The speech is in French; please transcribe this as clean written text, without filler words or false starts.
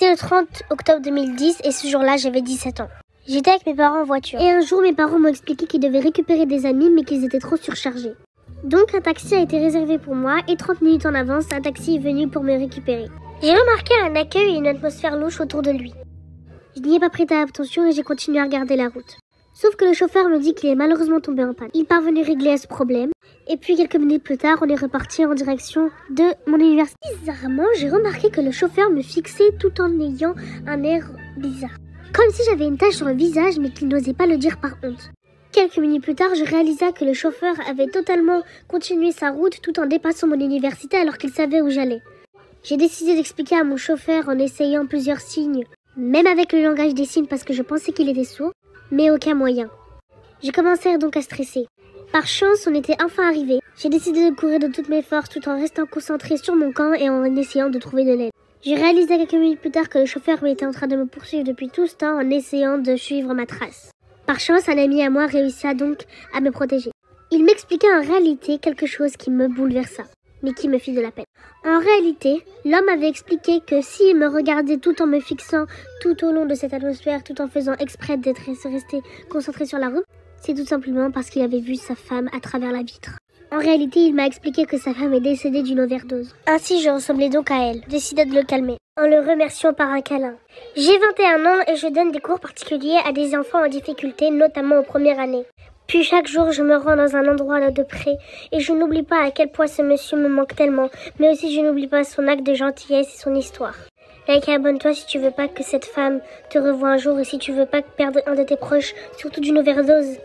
C'était le 30 octobre 2010 et ce jour-là, j'avais 17 ans. J'étais avec mes parents en voiture. Et un jour, mes parents m'ont expliqué qu'ils devaient récupérer des amis mais qu'ils étaient trop surchargés. Donc un taxi a été réservé pour moi et 30 minutes en avance, un taxi est venu pour me récupérer. J'ai remarqué un accueil et une atmosphère louche autour de lui. Je n'y ai pas prêté attention et j'ai continué à regarder la route. Sauf que le chauffeur me dit qu'il est malheureusement tombé en panne. Il parvenu régler à ce problème. Et puis quelques minutes plus tard, on est reparti en direction de mon université. Bizarrement, j'ai remarqué que le chauffeur me fixait tout en ayant un air bizarre. Comme si j'avais une tache sur le visage mais qu'il n'osait pas le dire par honte. Quelques minutes plus tard, je réalisa que le chauffeur avait totalement continué sa route tout en dépassant mon université alors qu'il savait où j'allais. J'ai décidé d'expliquer à mon chauffeur en essayant plusieurs signes, même avec le langage des signes parce que je pensais qu'il était sourd, mais aucun moyen. J'ai commencé donc à stresser. Par chance, on était enfin arrivé. J'ai décidé de courir de toutes mes forces tout en restant concentré sur mon camp et en essayant de trouver de l'aide. J'ai réalisé quelques minutes plus tard que le chauffeur était en train de me poursuivre depuis tout ce temps en essayant de suivre ma trace. Par chance, un ami à moi réussit donc à me protéger. Il m'expliquait en réalité quelque chose qui me bouleversa, mais qui me fit de la peine. En réalité, l'homme avait expliqué que s'il me regardait tout en me fixant tout au long de cette atmosphère, tout en faisant exprès d'être resté concentré sur la route, c'est tout simplement parce qu'il avait vu sa femme à travers la vitre. En réalité, il m'a expliqué que sa femme est décédée d'une overdose. Ainsi, je ressemblais donc à elle. Je décidai de le calmer, en le remerciant par un câlin. J'ai 21 ans et je donne des cours particuliers à des enfants en difficulté, notamment en première année. Puis chaque jour, je me rends dans un endroit là de près et je n'oublie pas à quel point ce monsieur me manque tellement, mais aussi je n'oublie pas son acte de gentillesse et son histoire. Like et abonne-toi si tu veux pas que cette femme te revoie un jour et si tu veux pas perdre un de tes proches, surtout d'une overdose.